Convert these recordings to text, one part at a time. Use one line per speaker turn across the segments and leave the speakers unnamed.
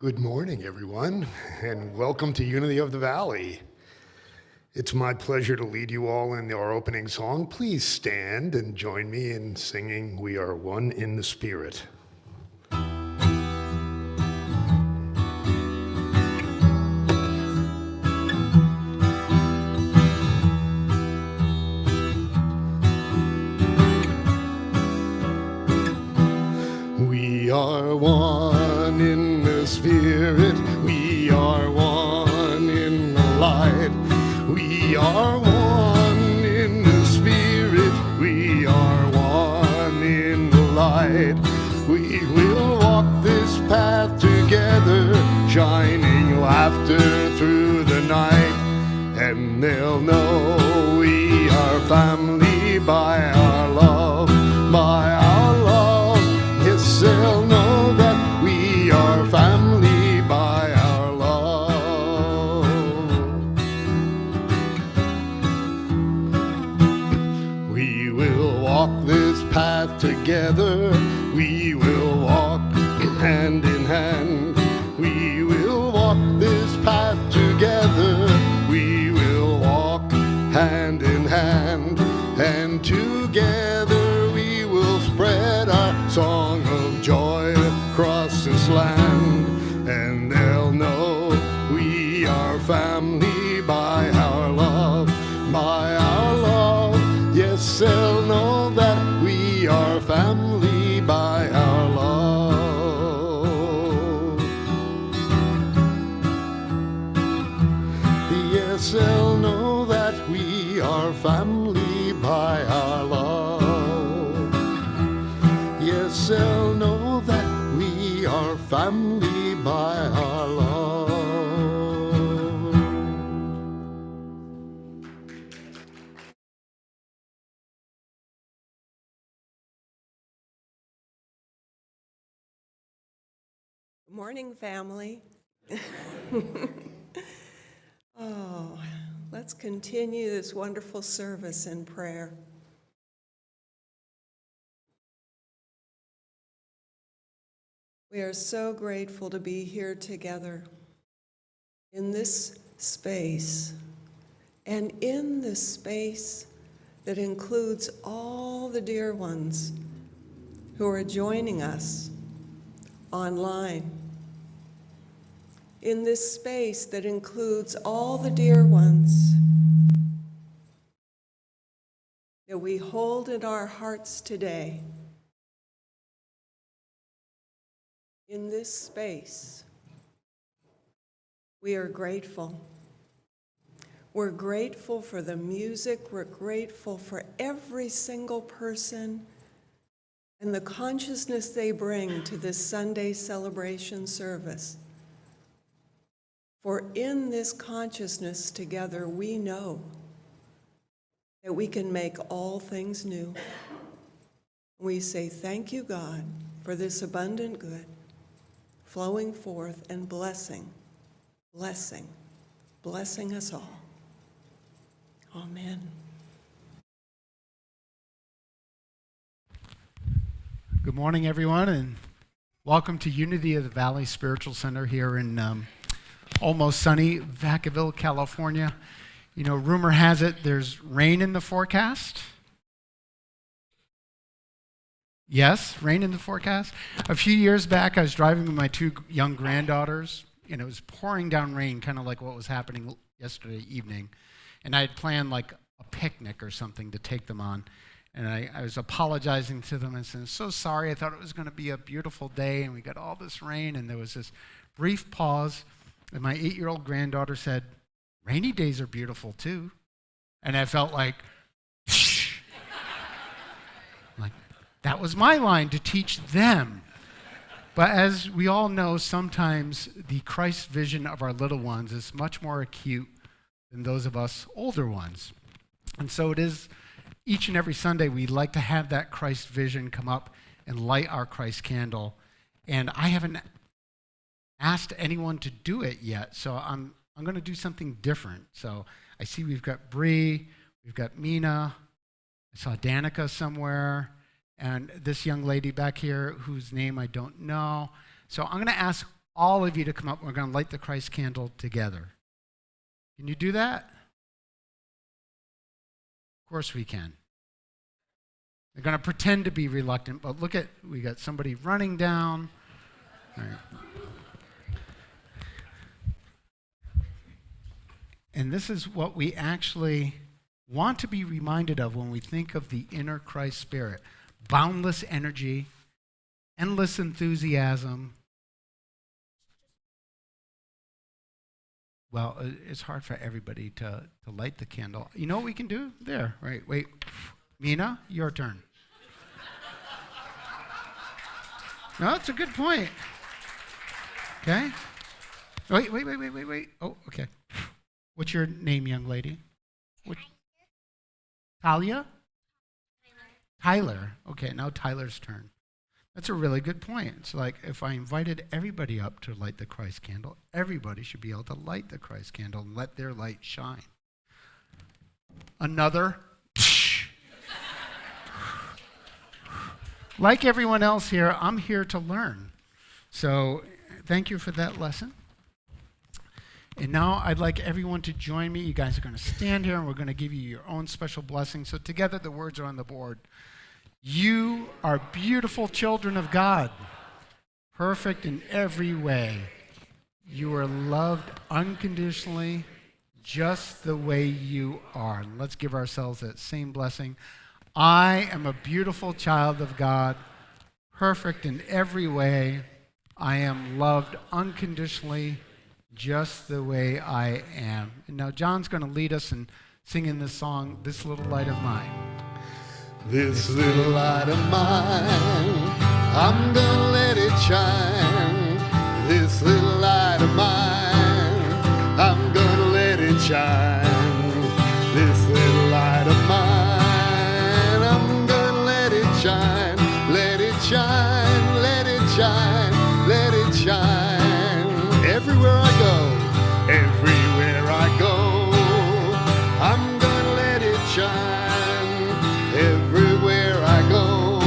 Good morning, everyone, and welcome to Unity of the Valley. It's my pleasure to lead you all in our opening song. Please stand and join me in singing "We Are One in the Spirit." We are one in the Spirit, we are one in the light. We are one in the Spirit, we are one in the light. We will walk this path together, shining laughter through the night. And they'll know we are family by our love, by our love. Yes, they'll know that we are family by our love. We will walk this path together. We will walk hand in hand. We will walk this path together. We will walk hand in hand. And together we will spread our song of joy across this land. And they'll know we are family by our love, by our love. Yes, they'll know that we are family by our love. Yes, they'll know that we are family by our love. Yes, they'll know that we are family by our love.
Good morning, family. Let's continue this wonderful service in prayer. We are so grateful to be here together in this space, and in this space that includes all the dear ones who are joining us online. In this space that includes all the dear ones that we hold in our hearts today. In this space, we are grateful. We're grateful for the music. We're grateful for every single person and the consciousness they bring to this Sunday celebration service. For in this consciousness together, we know that we can make all things new. We say, thank you, God, for this abundant good flowing forth and blessing us all. Amen.
Good morning, everyone, and welcome to Unity of the Valley Spiritual Center here in almost sunny Vacaville, California. You know, rumor has it there's rain in the forecast. Yes, rain in the forecast. A few years back, I was driving with my two young granddaughters, and it was pouring down rain, kind of like what was happening yesterday evening. And I had planned like a picnic or something to take them on. And I was apologizing to them and saying, so sorry, I thought it was going to be a beautiful day, and we got all this rain. And there was this brief pause, and my 8-year-old granddaughter said, rainy days are beautiful too. And I felt like, like that was my line to teach them. But as we all know, sometimes the Christ vision of our little ones is much more acute than those of us older ones. And so it is each and every Sunday we like to have that Christ vision come up and light our Christ candle. And I haven't asked anyone to do it yet, so I'm going to do something different. So I see we've got Bree, we've got Mina, I saw Danica somewhere, and this young lady back here whose name I don't know. So I'm going to ask all of you to come up. We're going to light the Christ candle together. Can you do that? Of course we can. They're going to pretend to be reluctant, but look at, we got somebody running down. All right. And this is what we actually want to be reminded of when we think of the inner Christ spirit. Boundless energy, endless enthusiasm. Well, it's hard for everybody to light the candle. You know what we can do? There, right, wait. Mina, your turn. No, that's a good point. Okay. Wait. Oh, okay. What's your name, young lady? Talia? Tyler. Okay, now Tyler's turn. That's a really good point. It's like if I invited everybody up to light the Christ candle, everybody should be able to light the Christ candle and let their light shine. Another. Like everyone else here, I'm here to learn. So thank you for that lesson. And now I'd like everyone to join me. You guys are going to stand here and we're going to give you your own special blessing. So together the words are on the board. You are beautiful children of God, perfect in every way. You are loved unconditionally, just the way you are. And let's give ourselves that same blessing. I am a beautiful child of God, perfect in every way. I am loved unconditionally, just the way I am. And now John's going to lead us in singing this song, This Little Light of Mine.
This little light of mine, I'm gonna let it shine. This little light of mine, I'm gonna let it shine. This little light of mine, I'm gonna let it shine. Let it shine, let it shine, let it shine. Everywhere I go, everywhere I go, I'm gonna let it shine. Everywhere I go,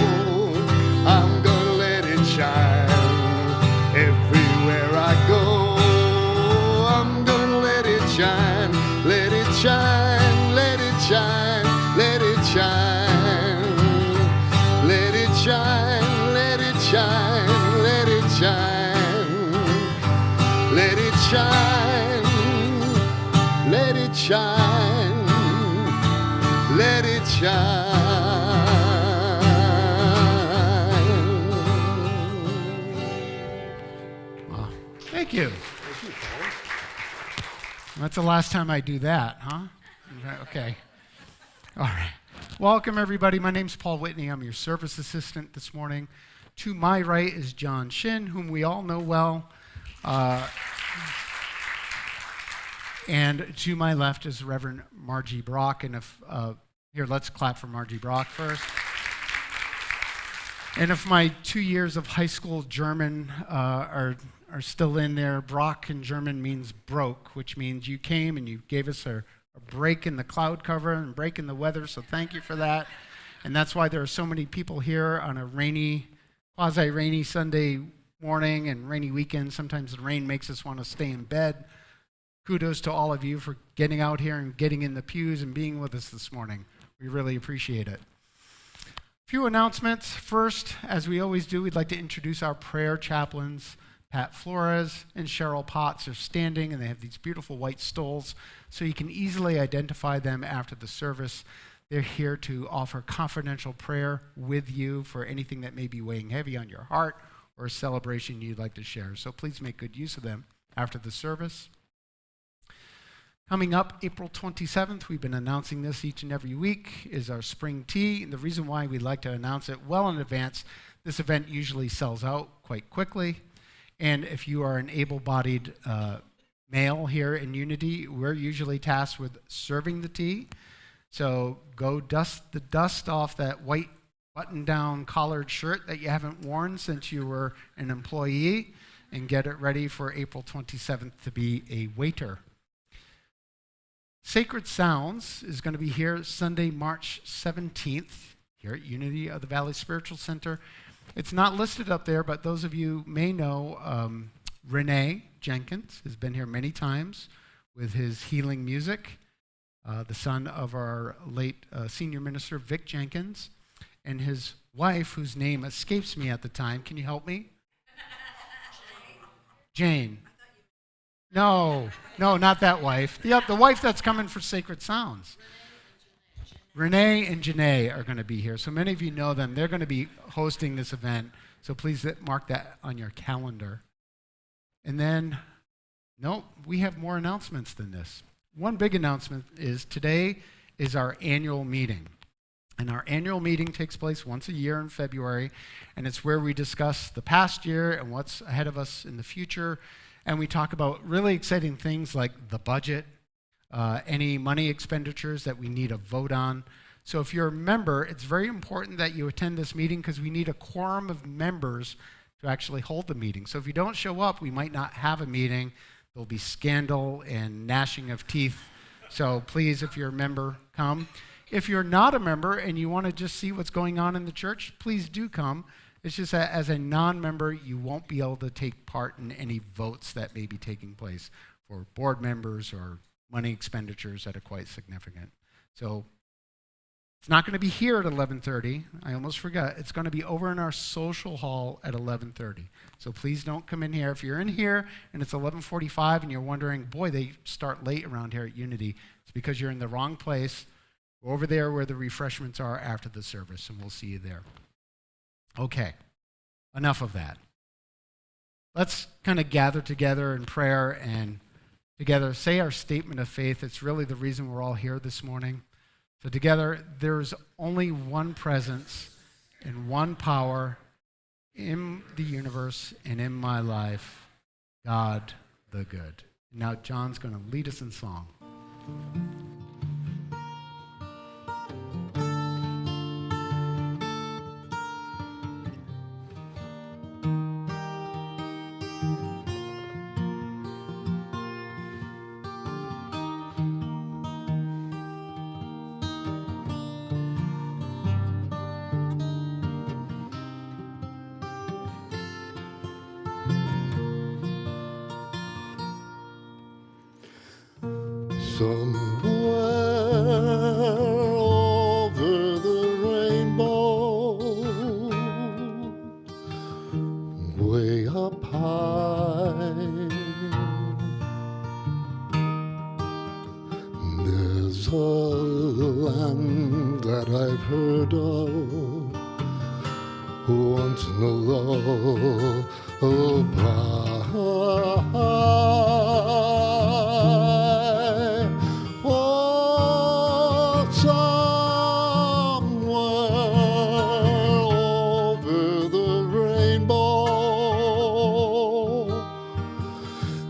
I'm gonna let it shine. Everywhere I go, I'm gonna let it shine. Let it shine, let it shine, let it shine. Let it shine, let it shine, let it shine. Let it shine, let it shine, let it shine.
Well, thank you. That's the last time I do that, huh? Okay. All right. Welcome, everybody. My name's Paul Whitney. I'm your service assistant this morning. To my right is John Shin, whom we all know well. And to my left is Reverend Margie Brach. And if here, let's clap for Margie Brach first. And if my 2 years of high school German are still in there, Brach in German means broke, which means you came and you gave us a break in the cloud cover and break in the weather, so thank you for that. And that's why there are so many people here on a rainy, quasi-rainy Sunday morning and rainy weekend. Sometimes the rain makes us want to stay in bed. Kudos to all of you for getting out here and getting in the pews and being with us this morning. We really appreciate it. A few announcements. First, as we always do, we'd like to introduce our prayer chaplains. Pat Flores and Cheryl Potts are standing, and they have these beautiful white stoles, so you can easily identify them after the service. They're here to offer confidential prayer with you for anything that may be weighing heavy on your heart or a celebration you'd like to share. So please make good use of them after the service. Coming up April 27th, we've been announcing this each and every week, is our spring tea. And the reason why we like to announce it well in advance, this event usually sells out quite quickly. And if you are an able-bodied male here in Unity, we're usually tasked with serving the tea. So go dust the dust off that white button-down collared shirt that you haven't worn since you were an employee and get it ready for April 27th to be a waiter. Sacred Sounds is going to be here Sunday, March 17th, here at Unity of the Valley Spiritual Center. It's not listed up there, but those of you may know Renee Jenkins has been here many times with his healing music, the son of our late senior minister, Vic Jenkins, and his wife, whose name escapes me at the time. Can you help me? Jane. No, not that wife. The wife that's coming for Sacred Sounds. Renee and Janae are going to be here. So many of you know them. They're going to be hosting this event. So please mark that on your calendar. And then, we have more announcements than this. One big announcement is today is our annual meeting. And our annual meeting takes place once a year in February, and it's where we discuss the past year and what's ahead of us in the future. And we talk about really exciting things like the budget, any money expenditures that we need a vote on. So if you're a member, it's very important that you attend this meeting because we need a quorum of members to actually hold the meeting. So if you don't show up, we might not have a meeting. There'll be scandal and gnashing of teeth. So please, if you're a member, come. If you're not a member and you want to just see what's going on in the church, please do come. It's just that as a non-member, you won't be able to take part in any votes that may be taking place for board members or money expenditures that are quite significant. So it's not going to be here at 11:30. I almost forgot. It's going to be over in our social hall at 11:30. So please don't come in here. If you're in here and it's 11:45 and you're wondering, boy, they start late around here at Unity, it's because you're in the wrong place. Go over there where the refreshments are after the service, and we'll see you there. Okay, enough of that. Let's kind of gather together in prayer and together say our statement of faith. It's really the reason we're all here this morning. So together, there's only one presence and one power in the universe and in my life, God the good. Now John's going to lead us in song.
Somewhere over the rainbow, way up high, there's a land that I've heard of once in a lullaby.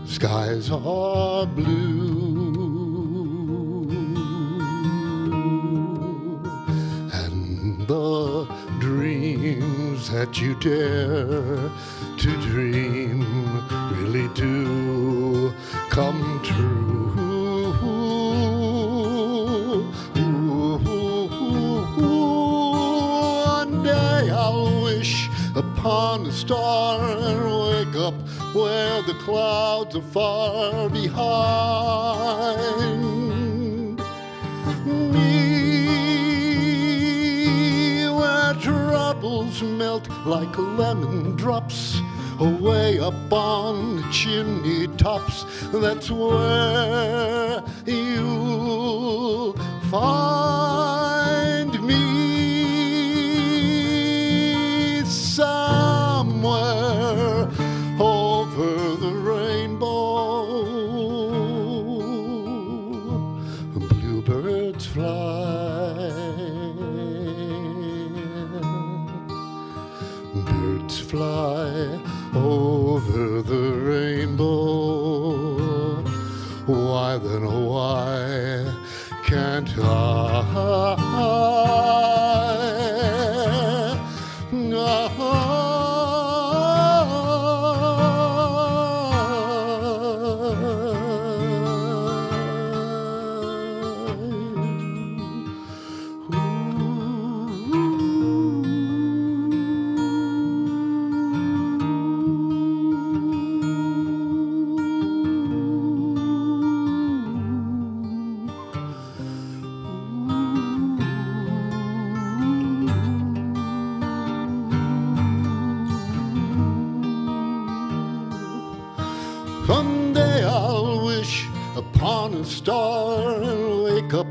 Skies are blue and the dreams that you dare to dream really do come true. One day I'll wish upon a star and wake up where the clouds are far behind me, where troubles melt like lemon drops away up on the chimney tops. That's where you'll find me, somewhere over the rainbow. Bluebirds fly, birds fly over the rainbow. Why then, oh why can't on a star and wake up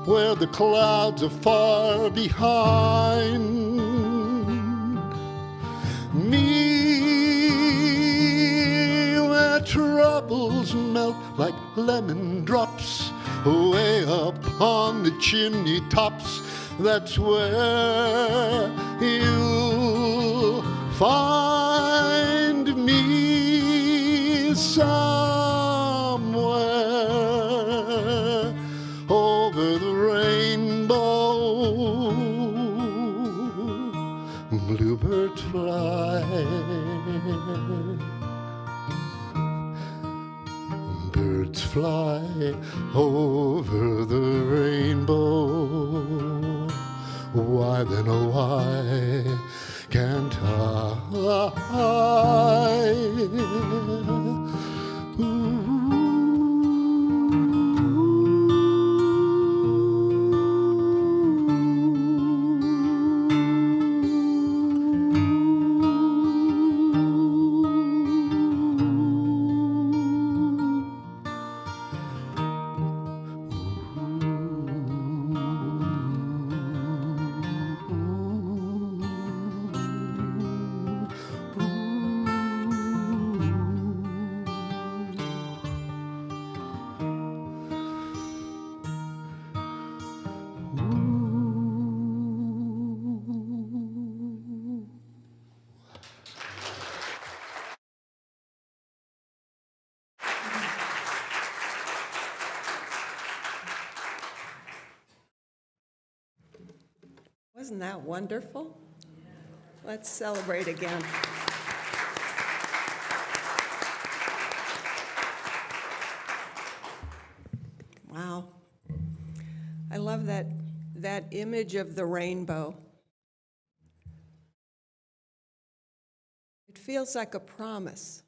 where the clouds are far behind me, where troubles melt like lemon drops way up on the chimney tops. That's where you'll find me, somewhere over the rainbow. Bluebirds fly, birds fly over the rainbow. Why then, oh why can't
Wasn't that wonderful? Let's celebrate again. Wow. I love that image of the rainbow. It feels like a promise.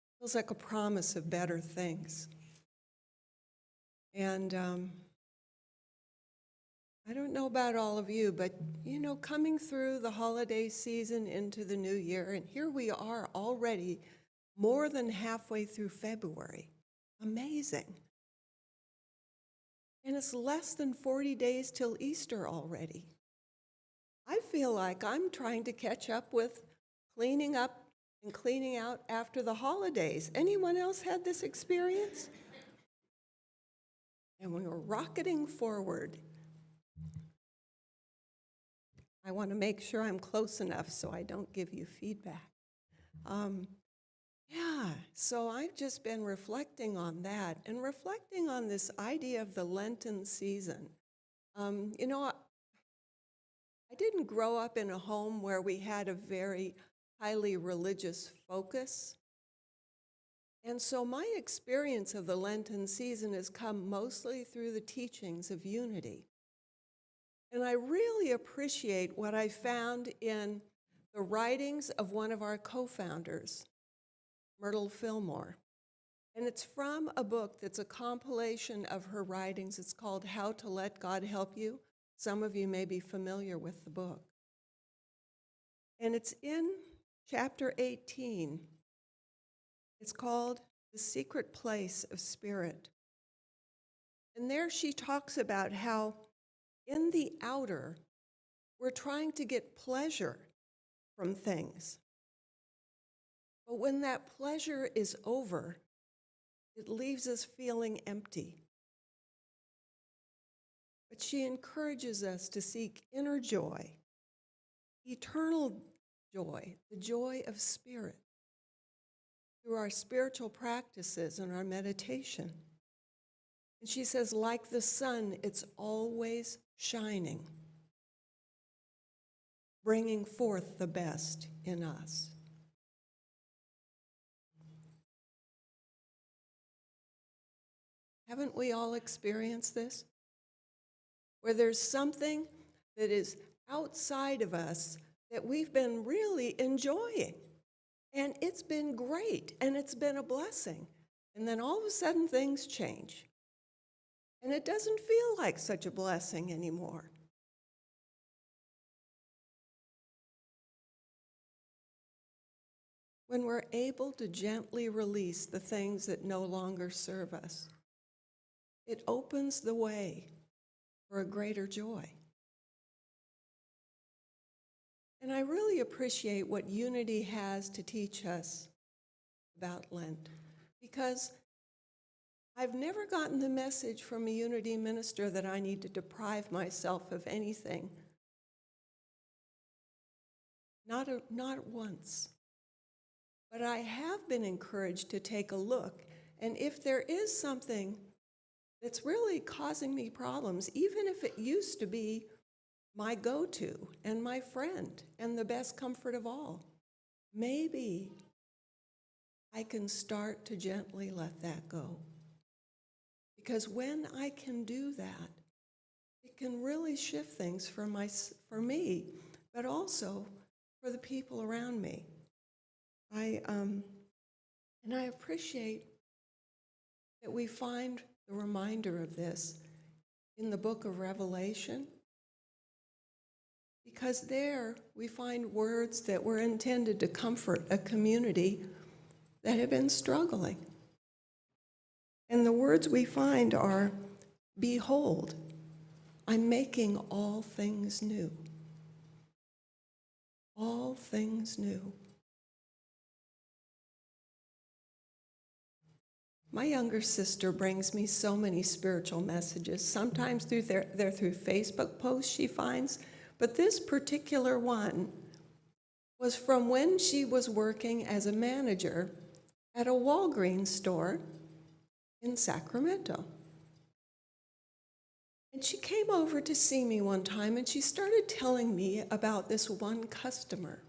It feels like a promise of better things. And I don't know about all of you, but, you know, coming through the holiday season into the new year, and here we are already more than halfway through February. Amazing. And it's less than 40 days till Easter already. I feel like I'm trying to catch up with cleaning up and cleaning out after the holidays. Anyone else had this experience? And we were rocketing forward. I want to make sure I'm close enough so I don't give you feedback. So I've just been reflecting on that and reflecting on this idea of the Lenten season. You know, I didn't grow up in a home where we had a very highly religious focus. And so my experience of the Lenten season has come mostly through the teachings of unity. And I really appreciate what I found in the writings of one of our co-founders, Myrtle Fillmore. And it's from a book that's a compilation of her writings. It's called How to Let God Help You. Some of you may be familiar with the book. And it's in chapter 18. It's called The Secret Place of Spirit. And there she talks about how in the outer, we're trying to get pleasure from things. But when that pleasure is over, it leaves us feeling empty. But she encourages us to seek inner joy, eternal joy, the joy of spirit, through our spiritual practices and our meditation. And she says, like the sun, it's always shining, bringing forth the best in us. Haven't we all experienced this? Where there's something that is outside of us that we've been really enjoying. And it's been great, and it's been a blessing. And then all of a sudden things change. And it doesn't feel like such a blessing anymore. when we're able to gently release the things that no longer serve us, it opens the way for a greater joy. And I really appreciate what Unity has to teach us about Lent, because I've never gotten the message from a Unity minister that I need to deprive myself of anything. Not once. But I have been encouraged to take a look, and if there is something that's really causing me problems, even if it used to be my go-to and my friend and the best comfort of all, maybe I can start to gently let that go. Because when I can do that, it can really shift things for me, but also for the people around me. And I appreciate that we find the reminder of this in the book of Revelation, because there we find words that were intended to comfort a community that had been struggling. And the words we find are, "Behold, I'm making all things new." All things new. My younger sister brings me so many spiritual messages. Sometimes they're through Facebook posts she finds, but this particular one was from when she was working as a manager at a Walgreens store in Sacramento. And she came over to see me one time, and she started telling me about this one customer.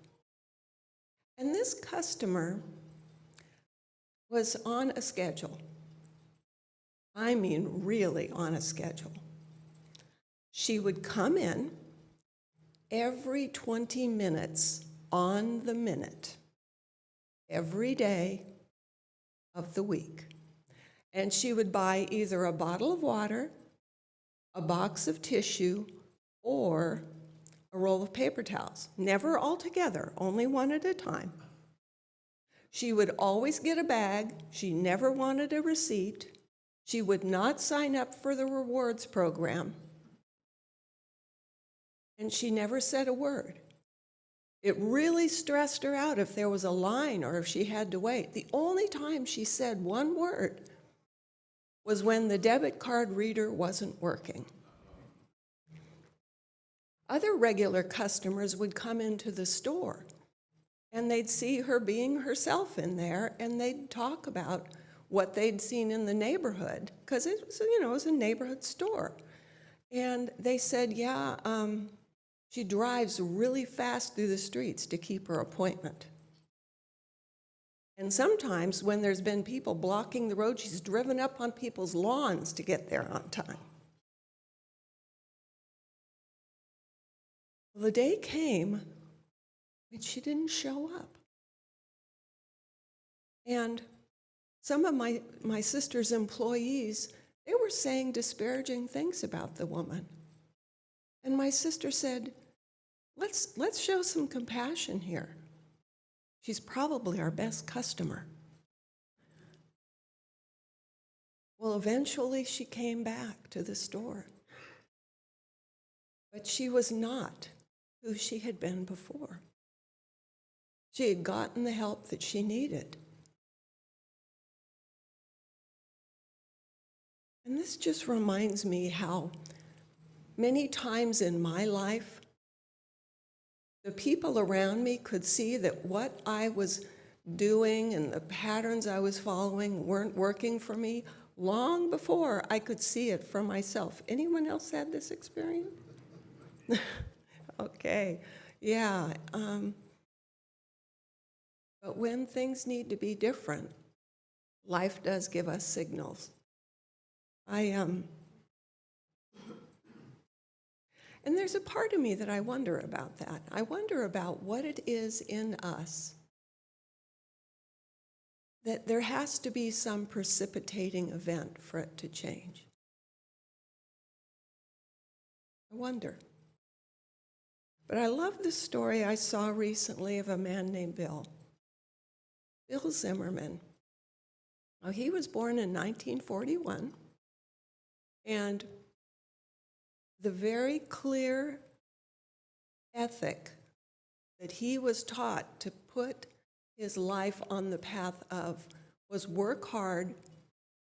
And this customer was on a schedule. I mean, really on a schedule. She would come in every 20 minutes on the minute, every day of the week. And she would buy either a bottle of water, a box of tissue, or a roll of paper towels. Never all together, only one at a time. She would always get a bag. She never wanted a receipt. She would not sign up for the rewards program. And she never said a word. It really stressed her out if there was a line or if she had to wait. The only time she said one word was when the debit card reader wasn't working. Other regular customers would come into the store, and they'd see her being herself in there, and they'd talk about what they'd seen in the neighborhood, because it was, it was a neighborhood store. And they said, she drives really fast through the streets to keep her appointment. And sometimes when there's been people blocking the road, she's driven up on people's lawns to get there on time. Well, the day came when she didn't show up. And some of my sister's employees, they were saying disparaging things about the woman. And my sister said, let's show some compassion here. She's probably our best customer. Well, eventually she came back to the store. But she was not who she had been before. She had gotten the help that she needed. And this just reminds me how many times in my life, the people around me could see that what I was doing and the patterns I was following weren't working for me long before I could see it for myself. Anyone else had this experience? Okay, yeah. But when things need to be different, life does give us signals. And there's a part of me that I wonder about that. I wonder about what it is in us that there has to be some precipitating event for it to change. I wonder. But I love the story I saw recently of a man named Bill. Bill Zimmerman. Now, he was born in 1941, and the very clear ethic that he was taught to put his life on the path of was work hard,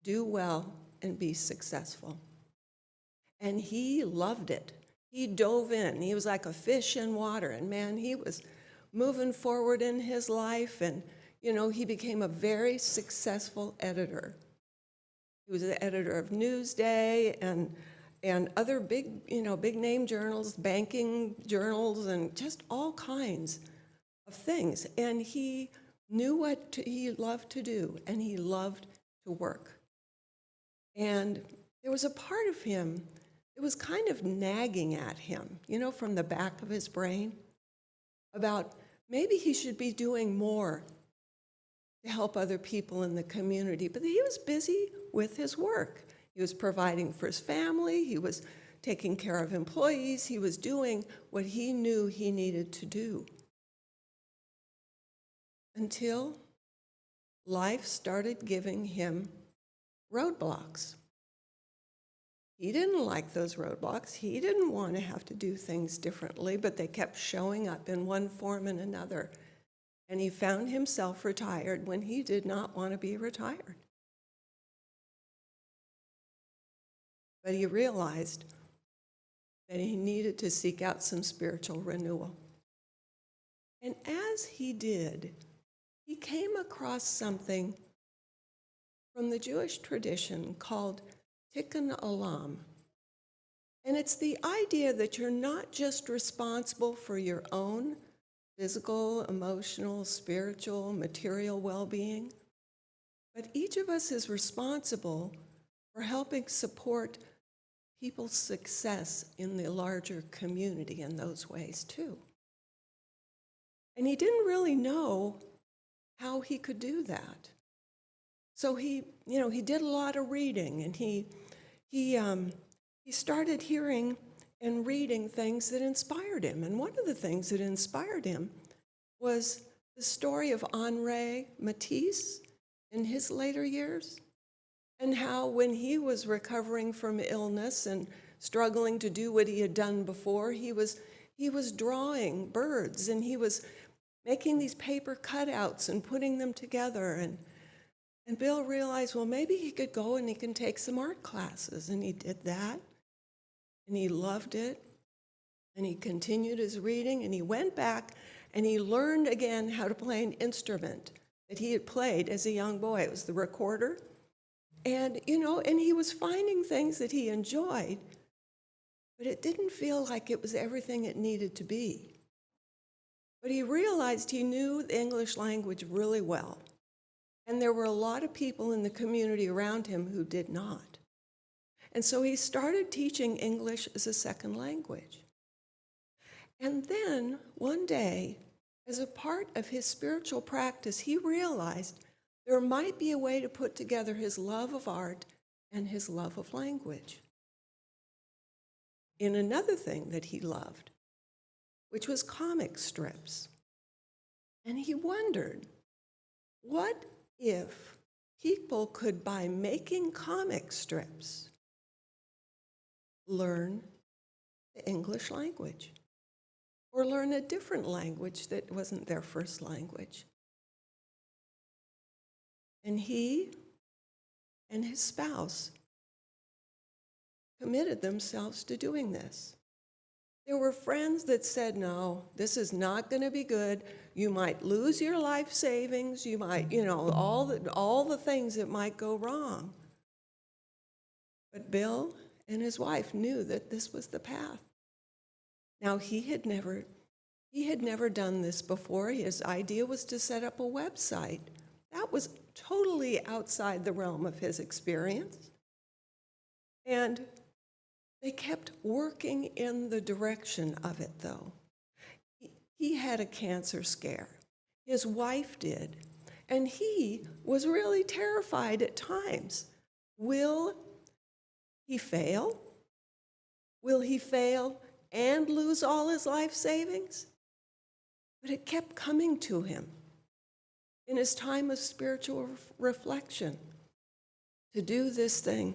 do well, and be successful. And he loved it. He dove in. He was like a fish in water. And man, he was moving forward in his life. And, he became a very successful editor. He was the editor of Newsday and other big name journals, banking journals, and just all kinds of things. And he knew what he loved to do, and he loved to work. And there was a part of him that was kind of nagging at him, from the back of his brain, about maybe he should be doing more to help other people in the community. But he was busy with his work. He was providing for his family. He was taking care of employees. He was doing what he knew he needed to do. Until life started giving him roadblocks. He didn't like those roadblocks. He didn't want to have to do things differently, but they kept showing up in one form and another. And he found himself retired when he did not want to be retired. But he realized that he needed to seek out some spiritual renewal. And as he did, he came across something from the Jewish tradition called Tikkun Olam. And it's the idea that you're not just responsible for your own physical, emotional, spiritual, material well-being, but each of us is responsible for helping support people's success in the larger community in those ways too. And he didn't really know how he could do that. So he did a lot of reading, and he started hearing and reading things that inspired him. And one of the things that inspired him was the story of Henri Matisse in his later years, and how when he was recovering from illness and struggling to do what he had done before, he was drawing birds, and he was making these paper cutouts and putting them together. And Bill realized, well, maybe he could go and he can take some art classes. And he did that. And he loved it. And he continued his reading. And he went back and he learned again how to play an instrument that he had played as a young boy. It was the recorder. And, and he was finding things that he enjoyed, but it didn't feel like it was everything it needed to be. But he realized he knew the English language really well. And there were a lot of people in the community around him who did not. And so he started teaching English as a second language. And then one day, as a part of his spiritual practice, he realized there might be a way to put together his love of art and his love of language in another thing that he loved, which was comic strips. And he wondered, what if people could, by making comic strips, learn the English language or learn a different language that wasn't their first language? And he and his spouse committed themselves to doing this. There were friends that said, no, this is not going to be good. You might lose your life savings. You might, all the things that might go wrong. But Bill and his wife knew that this was the path. Now, he had never done this before. His idea was to set up a website. That was totally outside the realm of his experience. And they kept working in the direction of it, though. He had a cancer scare. His wife did. And he was really terrified at times. Will he fail? Will he fail and lose all his life savings? But it kept coming to him in his time of spiritual reflection to do this thing.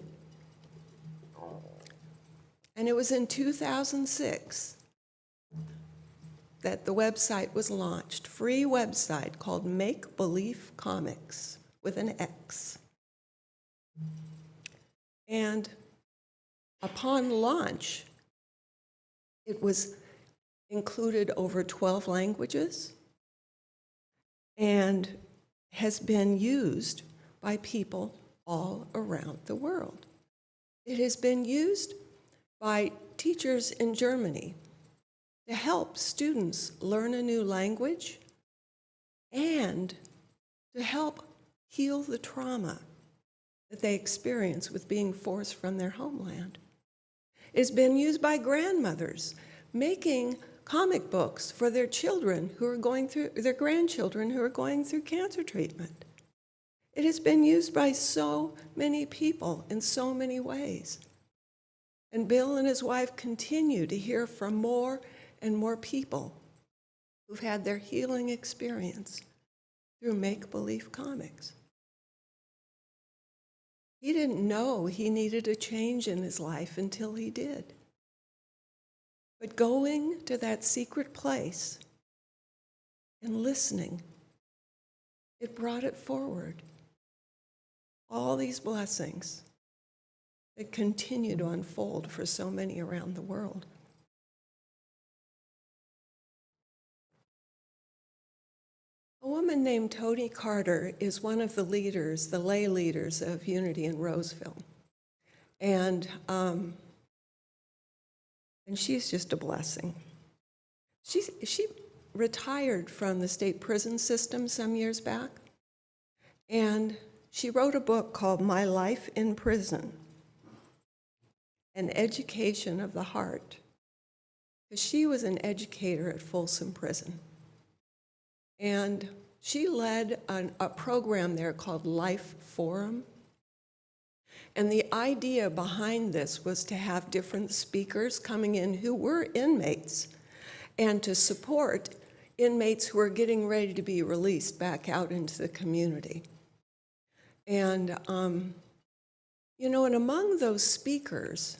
And it was in 2006 that the website was launched, free website called Make Believe Comics with an X. And upon launch, it was included over 12 languages and has been used by people all around the world. It has been used by teachers in Germany to help students learn a new language and to help heal the trauma that they experience with being forced from their homeland. It's been used by grandmothers making comic books for their children who are going through, their grandchildren who are going through cancer treatment. It has been used by so many people in so many ways. And Bill and his wife continue to hear from more and more people who've had their healing experience through make-believe comics. He didn't know he needed a change in his life until he did. But going to that secret place and listening, it brought it forward. All these blessings that continue to unfold for so many around the world. A woman named Toni Carter is one of the leaders, the lay leaders of Unity in Roseville. And she's just a blessing. She retired from the state prison system some years back, and she wrote a book called My Life in Prison, An Education of the Heart, because she was an educator at Folsom Prison. And she led a program there called Life Forum. And the idea behind this was to have different speakers coming in who were inmates and to support inmates who are getting ready to be released back out into the community. And, and among those speakers,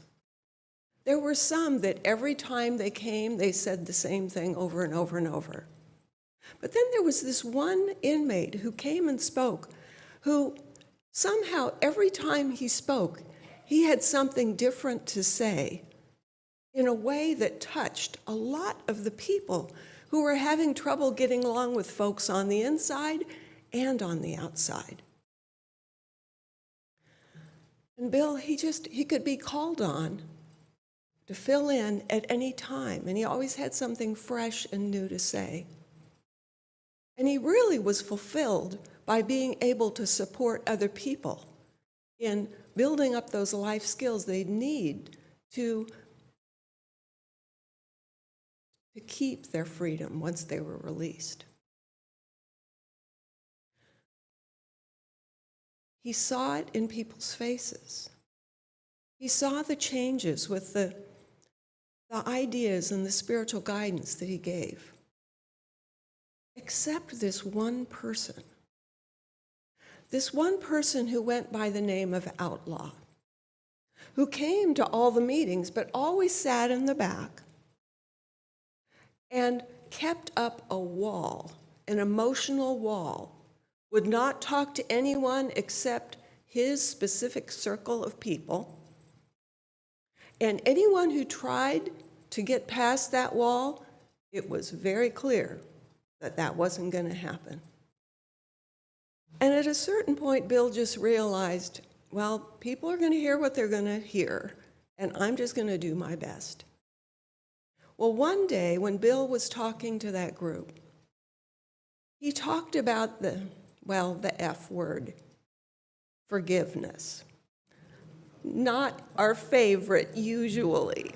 there were some that every time they came, they said the same thing over and over and over. But then there was this one inmate who came and spoke, who somehow every time he spoke, he had something different to say in a way that touched a lot of the people who were having trouble getting along with folks on the inside and on the outside. And Bill, he could be called on to fill in at any time, and he always had something fresh and new to say. And he really was fulfilled by being able to support other people in building up those life skills they need to keep their freedom once they were released. He saw it in people's faces. He saw the changes with the ideas and the spiritual guidance that he gave. Except this one person. This one person who went by the name of Outlaw, who came to all the meetings but always sat in the back and kept up a wall, an emotional wall, would not talk to anyone except his specific circle of people. And anyone who tried to get past that wall, it was very clear that that wasn't going to happen. And at a certain point, Bill just realized, well, people are going to hear what they're going to hear, and I'm just going to do my best. Well, one day when Bill was talking to that group, he talked about the F word, forgiveness. Not our favorite, usually.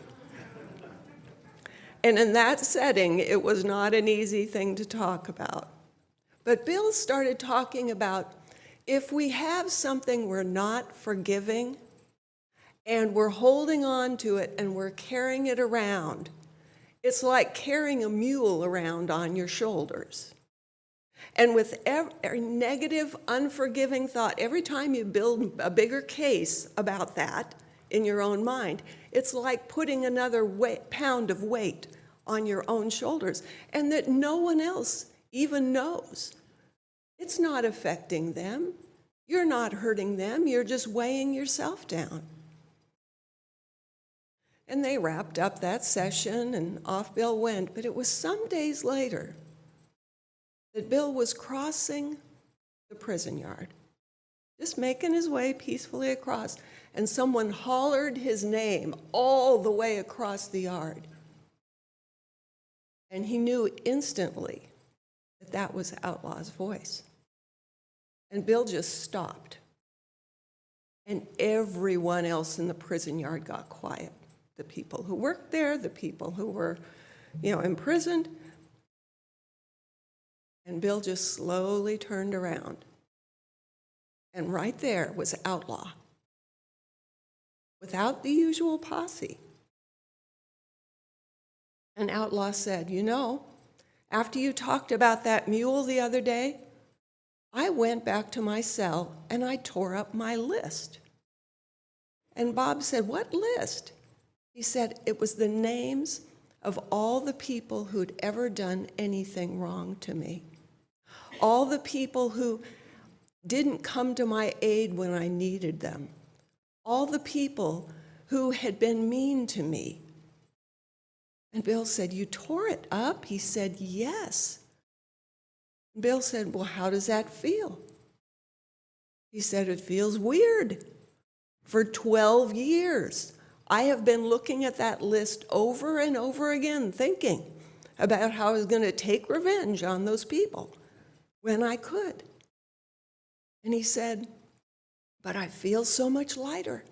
And in that setting, it was not an easy thing to talk about. But Bill started talking about if we have something we're not forgiving and we're holding on to it and we're carrying it around, it's like carrying a mule around on your shoulders. And with every negative, unforgiving thought, every time you build a bigger case about that in your own mind, it's like putting another pound of weight on your own shoulders, and that no one else even knows. It's not affecting them. You're not hurting them. You're just weighing yourself down. And they wrapped up that session, and off Bill went. But it was some days later that Bill was crossing the prison yard, just making his way peacefully across, and someone hollered his name all the way across the yard. And he knew instantly that that was Outlaw's voice. And Bill just stopped. And everyone else in the prison yard got quiet. The people who worked there, the people who were, imprisoned. And Bill just slowly turned around. And right there was Outlaw, without the usual posse. And Outlaw said, after you talked about that mule the other day, I went back to my cell and I tore up my list. And Bob said, what list? He said, it was the names of all the people who'd ever done anything wrong to me. All the people who didn't come to my aid when I needed them. All the people who had been mean to me. And Bill said, you tore it up? He said, yes. And Bill said, well, how does that feel? He said, it feels weird. For 12 years, I have been looking at that list over and over again, thinking about how I was going to take revenge on those people when I could. And he said, but I feel so much lighter.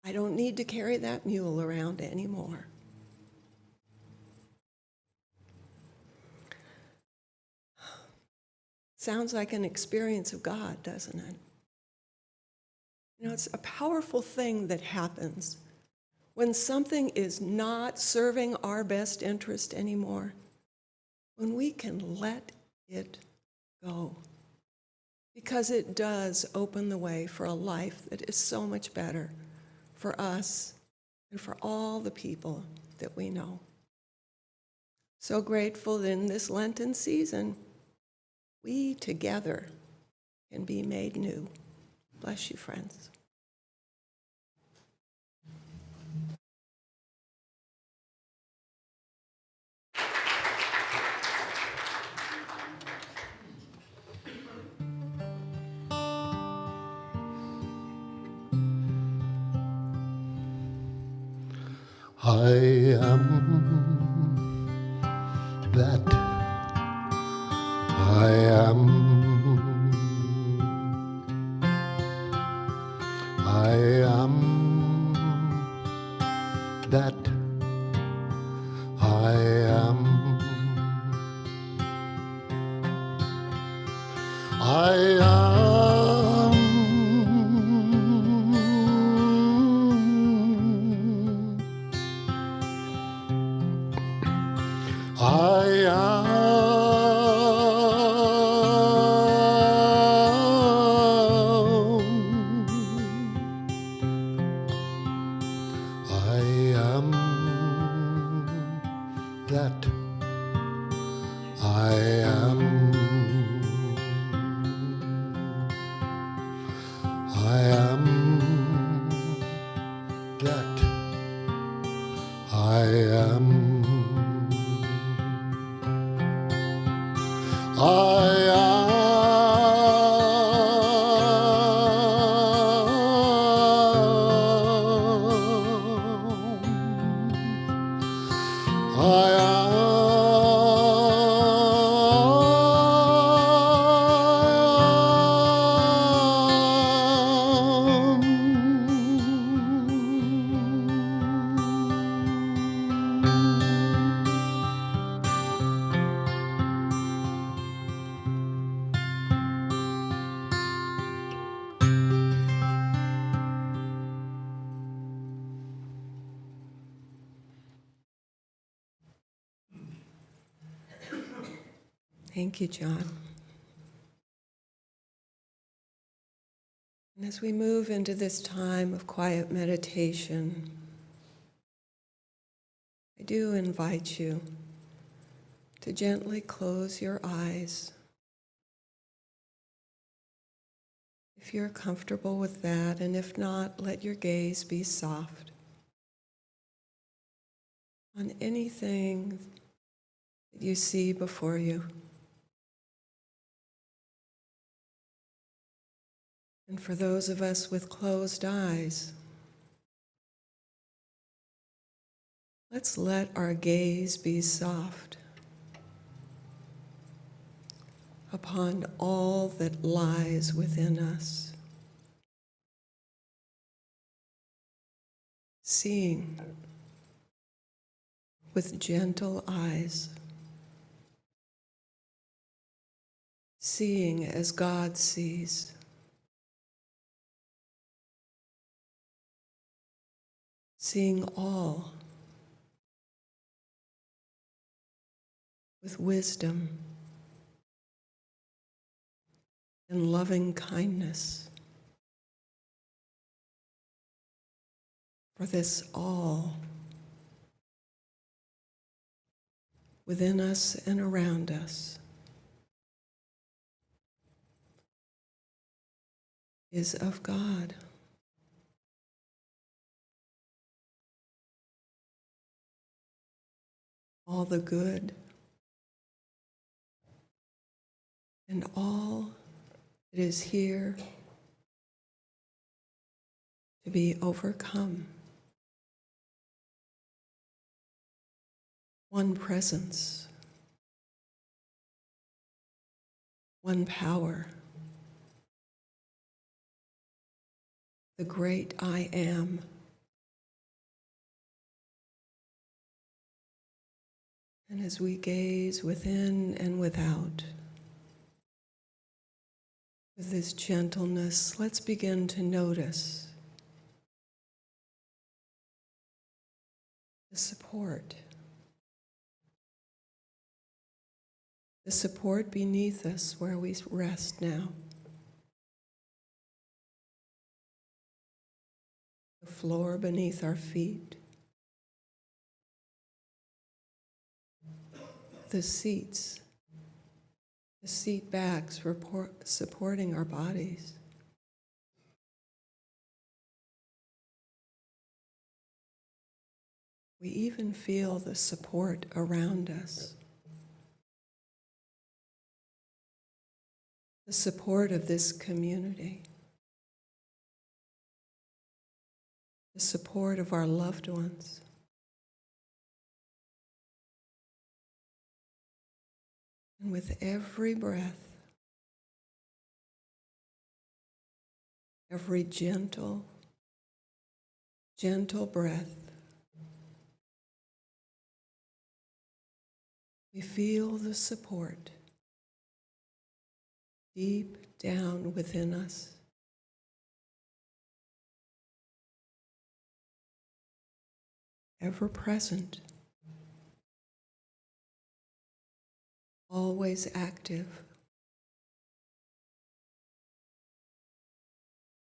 I don't need to carry that mule around anymore. Sounds like an experience of God, doesn't it? It's a powerful thing that happens when something is not serving our best interest anymore, when we can let it go, because it does open the way for a life that is so much better for us and for all the people that we know. So grateful that in this Lenten season, we together can be made new. Bless you, friends.
I am that I am. I am that I am. I am I am
Thank you, John. And as we move into this time of quiet meditation, I do invite you to gently close your eyes. If you're comfortable with that, and if not, let your gaze be soft on anything that you see before you. And for those of us with closed eyes, let's let our gaze be soft upon all that lies within us. Seeing with gentle eyes. Seeing as God sees. Seeing all with wisdom and loving kindness. For this all within us and around us is of God. All the good and all that is here to be overcome. One presence, one power, the great I am. And as we gaze within and without, with this gentleness, let's begin to notice the support. The support beneath us where we rest now. The floor beneath our feet. The seats, the seat backs supporting our bodies. We even feel the support around us. The support of this community. The support of our loved ones. And with every breath, every gentle breath, we feel the support deep down within us. Ever present. Always active,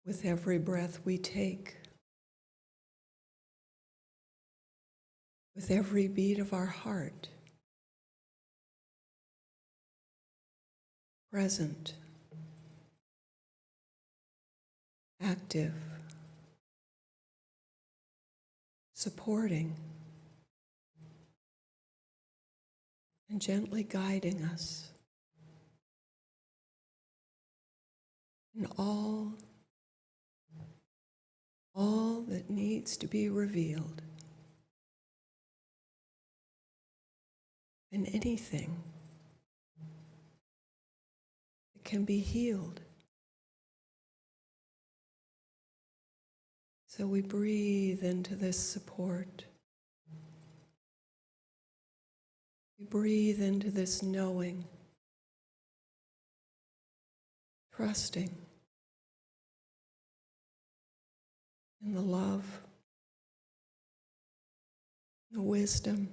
with every breath we take, with every beat of our heart, present, active, supporting, and gently guiding us in all that needs to be revealed, and anything that can be healed. So we breathe into this support. We breathe into this knowing, trusting in the love, the wisdom,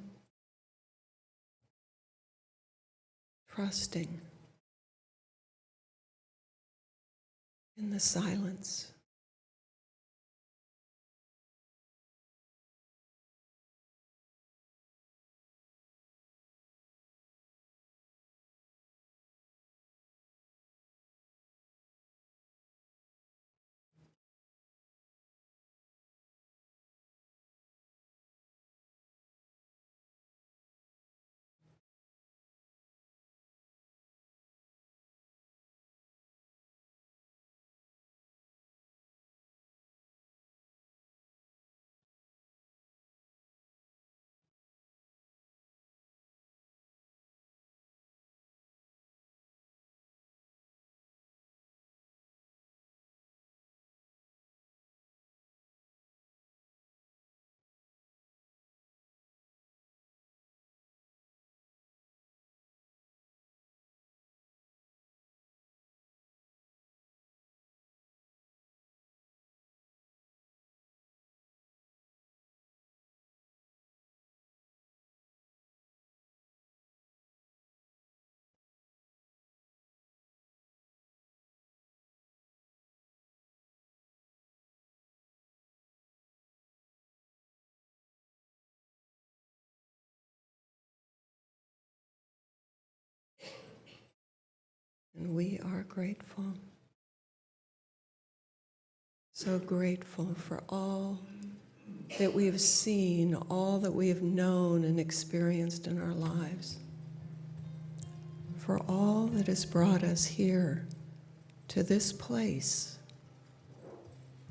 trusting in the silence. And we are grateful, so grateful for all that we have seen, all that we have known and experienced in our lives, for all that has brought us here to this place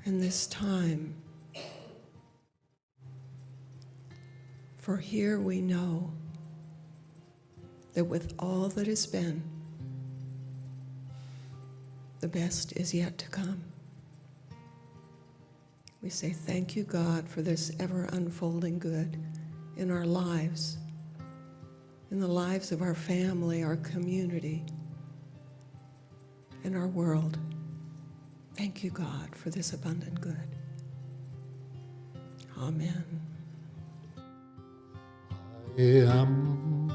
and this time. For here we know that with all that has been, the best is yet to come. We say thank you, God, for this ever unfolding good in our lives, in the lives of our family, our community, and our world. Thank you, God, for this abundant good. Amen.
I am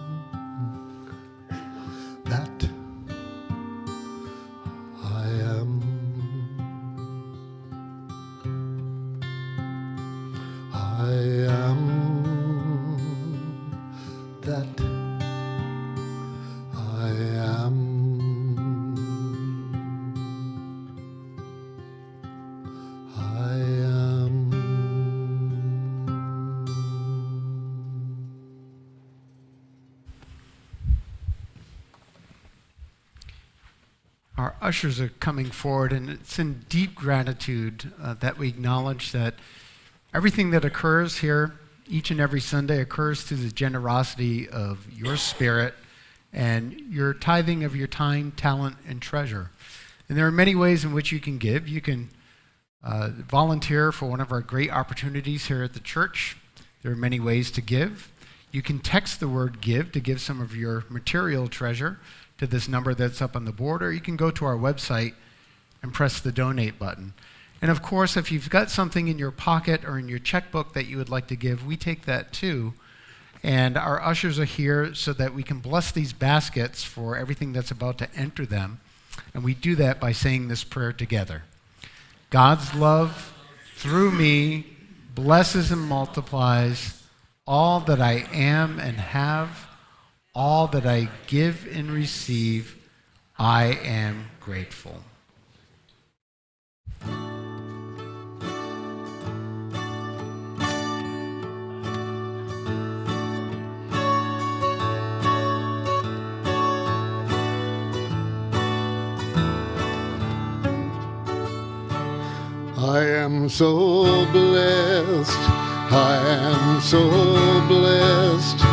that I am. I am that I am. I am.
Our ushers are coming forward, and it's in deep gratitude that we acknowledge that everything that occurs here each and every Sunday occurs through the generosity of your spirit and your tithing of your time, talent, and treasure. And there are many ways in which you can give. You can volunteer for one of our great opportunities here at the church. There are many ways to give. You can text the word give to give some of your material treasure to this number that's up on the board, or you can go to our website and press the donate button. And of course, if you've got something in your pocket or in your checkbook that you would like to give, we take that too. And our ushers are here so that we can bless these baskets for everything that's about to enter them. And we do that by saying this prayer together. God's love through me blesses and multiplies all that I am and have, all that I give and receive. I am grateful.
I am so blessed, I am so blessed,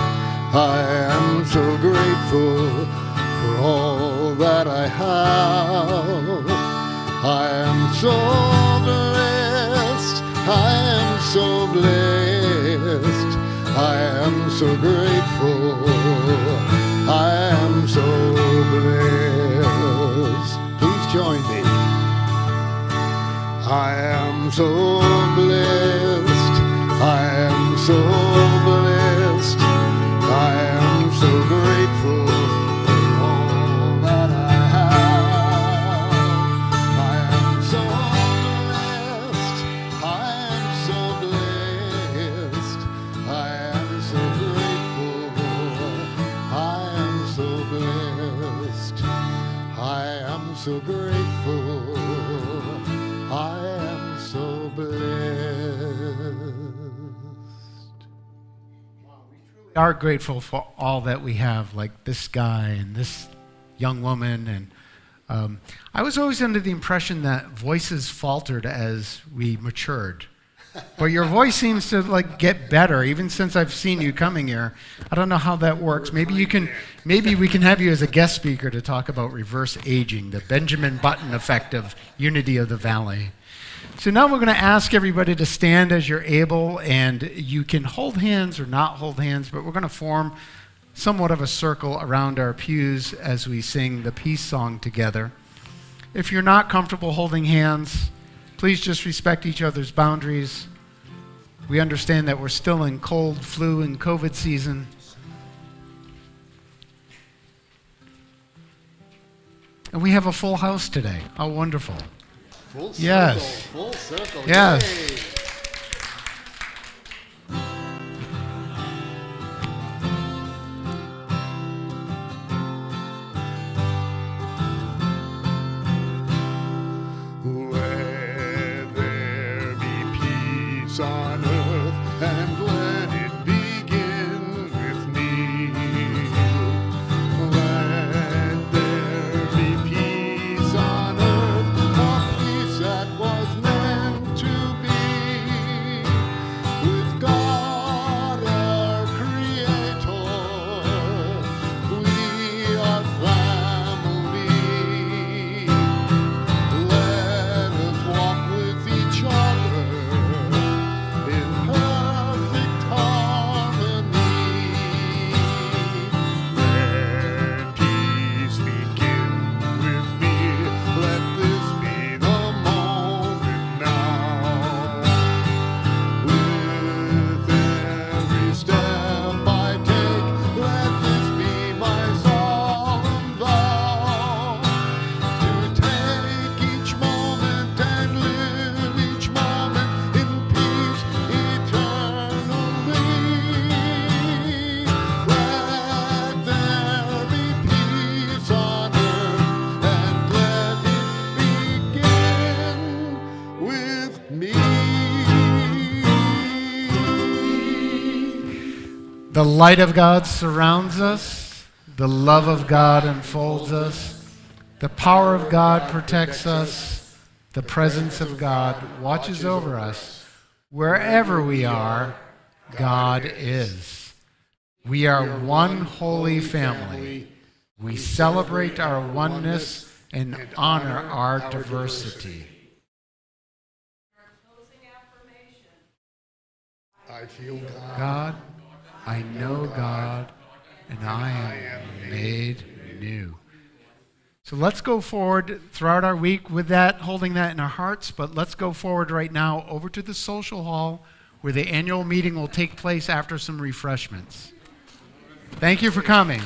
I am so grateful for all that I have. I am so blessed, I am so blessed, I am so grateful, I am so blessed. Please join me. I am so blessed, I am so blessed, I am so grateful for all so grateful. I am so blessed.
We are grateful for all that we have, like this guy and this young woman. And I was always under the impression that voices faltered as we matured. But your voice seems to get better, even since I've seen you coming here. I don't know how that works. Maybe we can have you as a guest speaker to talk about reverse aging, the Benjamin Button effect of Unity of the Valley. So now we're going to ask everybody to stand as you're able, and you can hold hands or not hold hands, but we're going to form somewhat of a circle around our pews as we sing the peace song together. If you're not comfortable holding hands, please just respect each other's boundaries. We understand that we're still in cold, flu, and COVID season. And we have a full house today. How wonderful.
Full circle,
Yes.
full circle.
Yes.
Yay. Let there be peace on earth, and let it begin with me. Let there be peace on earth, a peace that was meant to be, with God our Creator. We are family. Let us walk with each other in perfect harmony. Let peace begin with me. Let this be the moment now. With every step I take, let this be my solemn vow, to take each moment and live each moment in peace eternally. Let there be peace on earth, and let it begin with me.
The light of God surrounds us. The love of God enfolds us. The power of God protects us. The presence of God watches over us. Wherever we are, God is. We are one holy family. We celebrate our oneness and honor our diversity.
I feel God.
God, I know God, and I am made new. So let's go forward throughout our week with that, holding that in our hearts, but let's go forward right now over to the social hall where the annual meeting will take place after some refreshments. Thank you for coming.